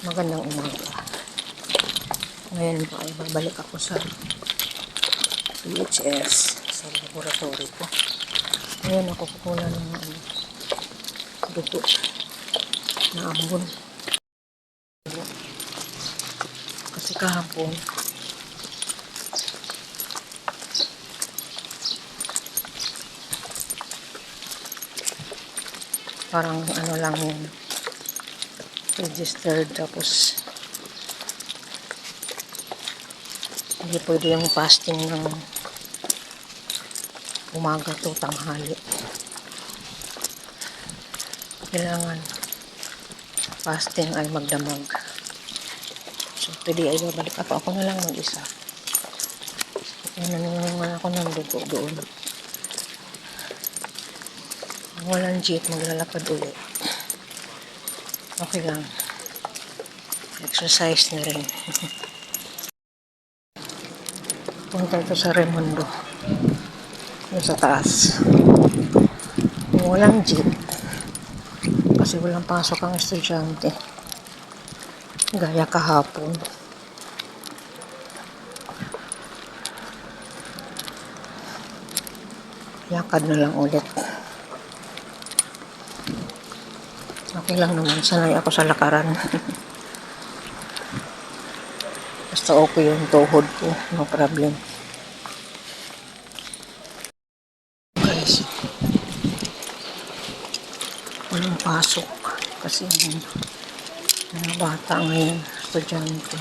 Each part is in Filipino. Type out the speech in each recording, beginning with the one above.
Magandang umaga. Ngayon po ay babalik ako sa PHS, sa laboratory ko. Ngayon ako kukuha ng dugo na ambon. Kasi kahapon, parang ano lang yun, registered, tapos hindi pwede yung fasting ng umaga to tanghali. Kailangan fasting ay magdamag. So pwede ay babalik ako na lang mag-isa. Nanunungan ako ng dugo doon. Kung walang jeep, maglalakad ulit. Okay lang. Exercise na rin. Punta ito sa Raimundo. Yung sa taas. Kung walang jeep, kasi walang pasok ang estudyante. Gaya kahapon. Lakad na lang ulit. Okay lang naman. Sanay ako sa lakaran. Basta okay yung tuhod ko. No problem. Guys. Walang pasok. Kasi yung mga bata ngayon, estudyante.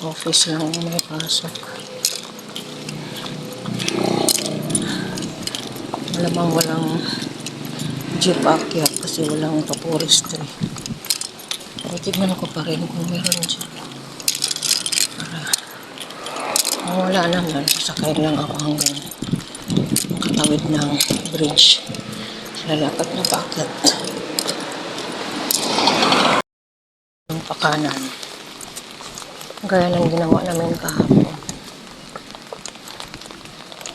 Office lang yung may pasok. Malamang walang jeep akyat kasi walang forestry. Pero tignan ko pa rin kung meron dyan. Para kung wala naman, sasakay lang ako hanggang makatawid ng bridge. Lalakad na paakyat. Yung pakanan. Gaya ng ginawa namin kahapon.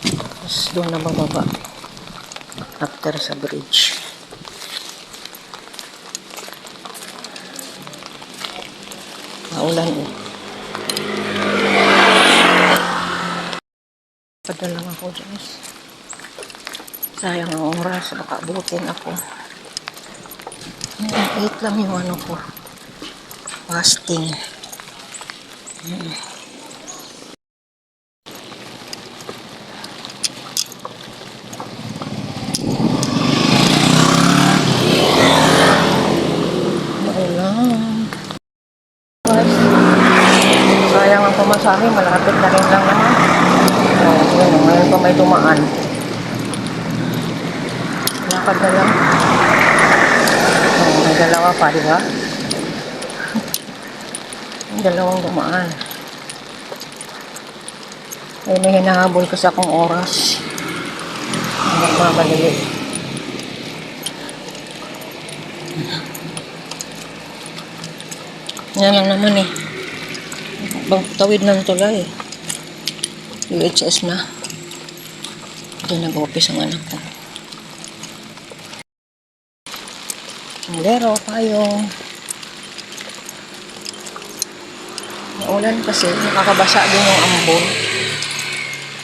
Tapos doon na bababa. After sa bridge. Maulan eh. Padalang ako dyan. Sayang ang oras. Baka abutin ako. 8 lang yung ano ko. Fasting. Sayang ang pamasahe, malapit na rin lang naman. Yun, ngayon pa may dumaan. Lakad na lang. May dalawa pa, di ba? May dalawang dumaan. Ay, may hinahabol kasi akong oras. Magmamadali. Yan lang naman eh. Tawid ng tulay. UHS na. Diyan nag-office ang anak ko. Lero, payong. Naulan kasi, nakakabasa din yung ambon.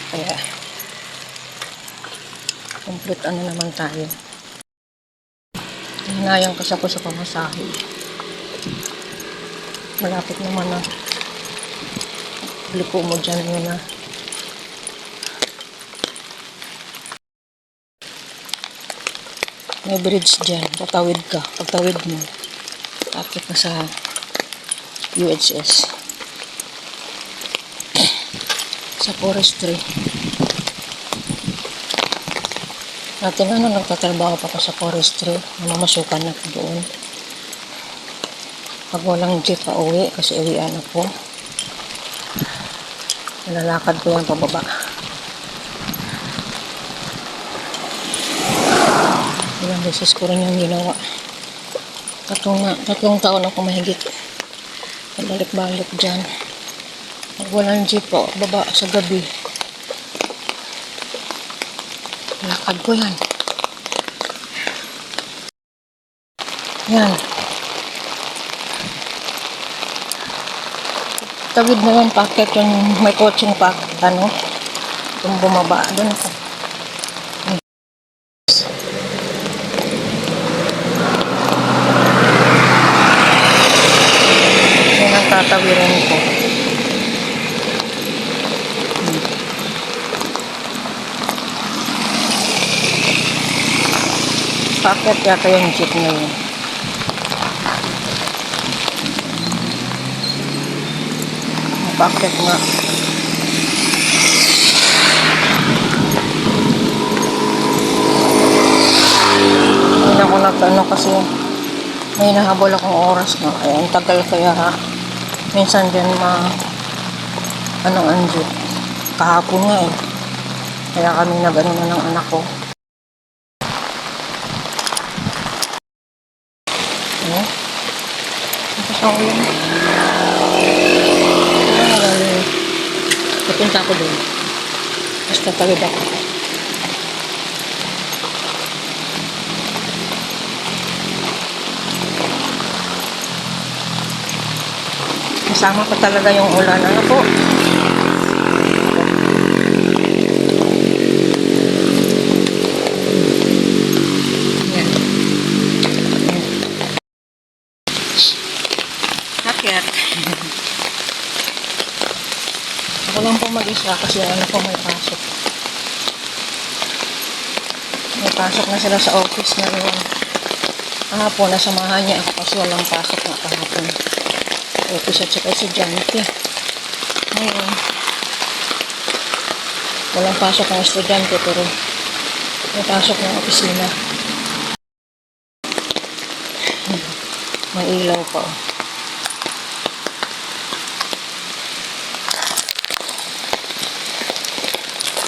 Kaya, complete ano naman tayo. Hinayang kasi ako sa pamasahe. Malapit naman na. Liko mo dyan yun na. May bridge dyan. Tatawid ka. Pagtawid mo, akit na sa UHS. Sa forestry. Natin nagtatrabaho pa ko sa forestry. Namamasukan ako doon. Pag walang jeep pa uwi, kasi uwian ako. Nalalakad ko yung pababa. Ilang beses ko rin yung ginawa. Tatlong taon ako mahigit. Balik-balik dyan. Pag walang jeep po, baba sa gabi. Lakad ko yan. Yan. Tawid na yan, packet yung may coaching packet, ano? Kung bumaba, doon ako. Yan ang tatawirin ko. Packet yata yung jeep na yun. Packet nga. Hindi ako nagano kasi may nahabol akong oras nga. Kaya ang tagal kaya minsan dyan ang jeep. Kahapon nga eh. Kaya kami nagano na ng anak ko. Ano? Nakasama ko lang. Pupunta ako doon. Basta tawid ako. Kasama ko talaga yung ulan. Ano po? Yan. Akyat. Ako lang po mag-isa kasi ano po may pasok. May pasok na sila sa office na rin. Kahapon, nasamahan niya ako kasi walang pasok na kahapon. Office at saka estudyante. Ngayon, walang pasok ng estudyante pero may pasok ng opisina. May ilaw pa.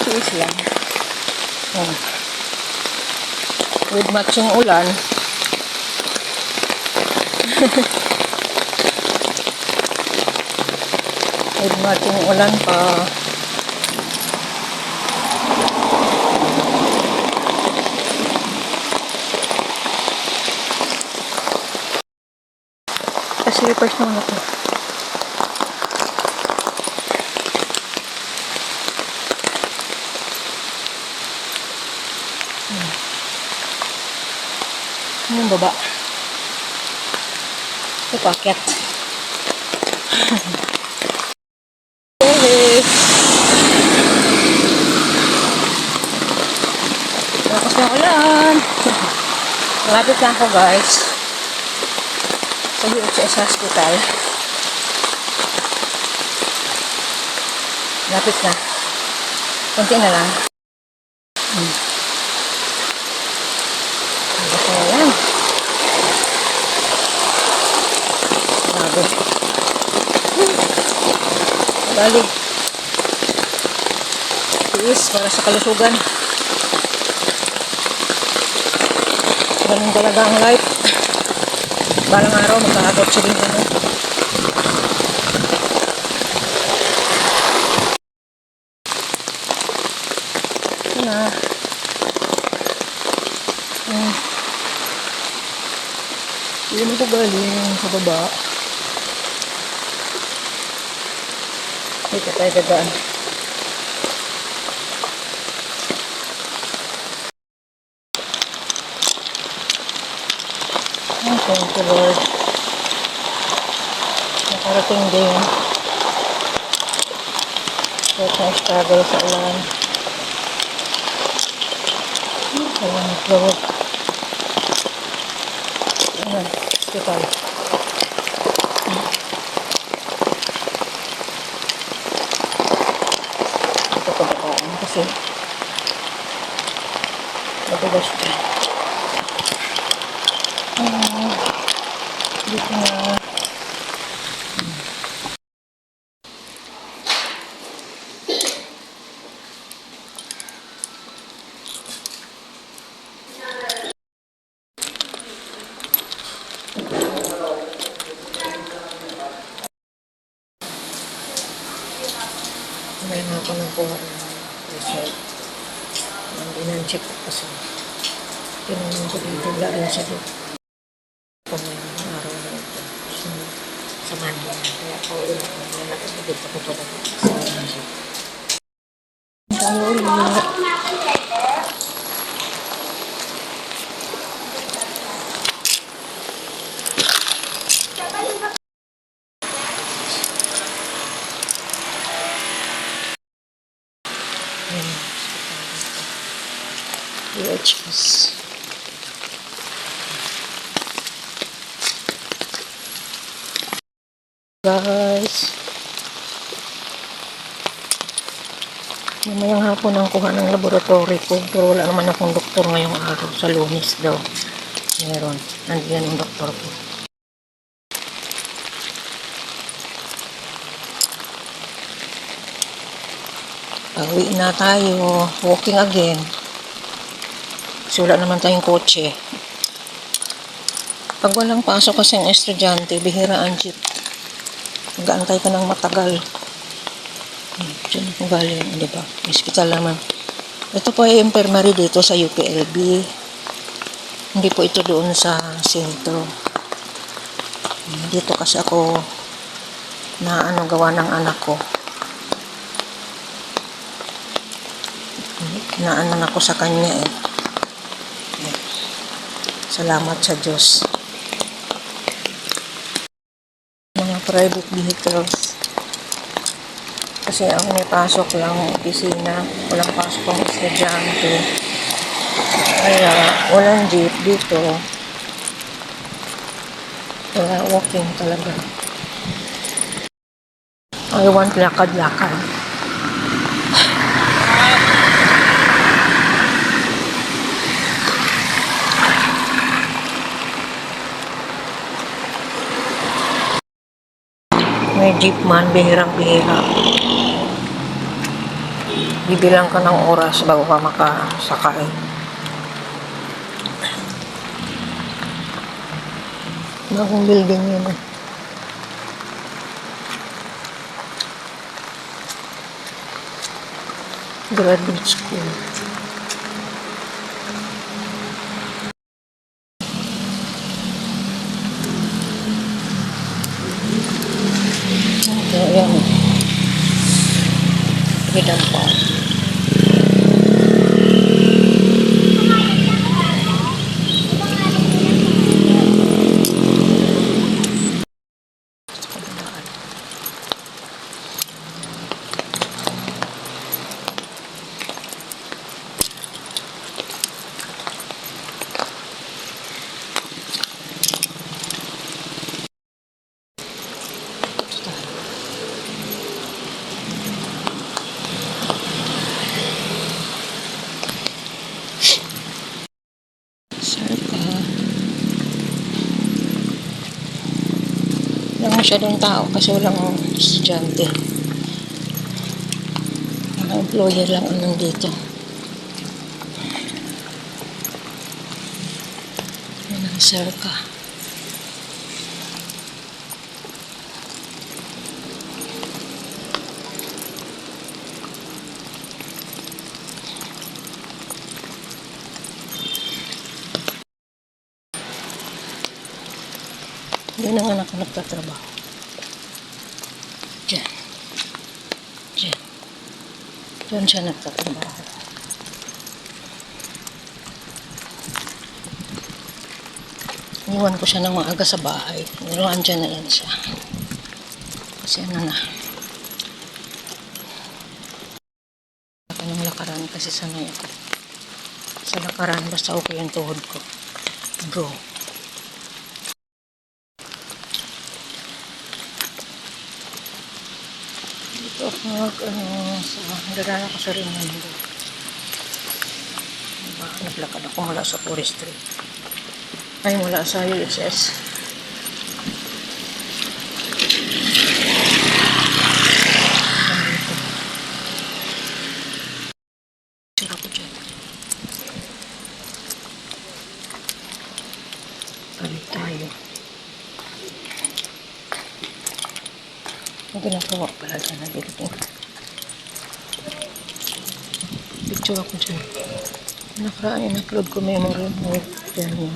Tiis lang. With matching ulan. With matching ulan pa. Slippers naman ako. Ano yung baba? Ito packet. Tapos na ulan. Malapit na ako guys. Sa UHS Hospital. Malapit na. Kunti na lang. Tapos na ulan. Grabe. Balik. Tiis para sa kalusugan. Ganun talaga ang life. Balang araw, magkakakotse din kami. Ito na. Hindi mo ko galing sa baba. Dito tayo dadaan. Thank you, Lord. Nakarating din. Kahit na-struggle sa ulan. Salamat, Lord. Ayan, hospital. Ito pagkakaan kasi madulas ka. Dito na. May nga ako ng kuha ng result. Hindi na-check kasi tinanong ko dito, wala rin siya dito. Kung may araw na ito. So, sa Monday. Kaya pauwi na ako. Kaya nakasagod ako talaga. Kasi walang jeep. Tayo ulit. Ayan. UHS. Guys. Mamayang hapon ang kuha ng laboratory ko. Pero wala naman akong doktor ngayong araw. Sa Lunes daw. Meron. Nandiyan yung doktor ko. Pauwi na tayo. Walking again. Kasi wala naman tayong kotse. Pag walang pasok kasi ang estudyante, bihira ang jeep. Mag-aantay ka ng matagal. Diyan ako galing, diba? Hospital naman. Ito po ay infirmary dito sa UPLB. Hindi po ito doon sa sentro. Dito kasi ako na gawa ng anak ko. Naanan ako sa kanya eh. Salamat sa Diyos. Mga private vehicles. Kasi ang may pasok lang opisina. Walang pasok ang estudyante. Kaya walang jeep dito. Kaya walking talaga. I want lakad-lakad. May jeep man, bihirang-bihira. Bibilang ka ng oras bago ka makasakay. Bagong building yun eh. Graduate school. So, ayan. Freedom Park. Walang masyadong tao kasi walang estudyante. Mga employer lang ang nandito. Yan ang Circa. Yan ang anak ko nagtatrabaho. Diyan. Diyan. Doon siya nagtatrabaho. Iwan ko siya ng maaga sa bahay. Pero andyan na lang siya. Kasi ano na. Ako ng lakaran kasi sanay ako. Sa lakaran basta okay yung tuhod ko. Go. Dito ako nagdadala ko sa Raimundo. Diba, naglakad ako mula sa forestry. Ay, mula sa USS. Sira ko dyan. Balik tayo. Ang ginagawa pala dyan na building. Picture ako dyan. Nakaraan in-upload ko memory mo dyan yun.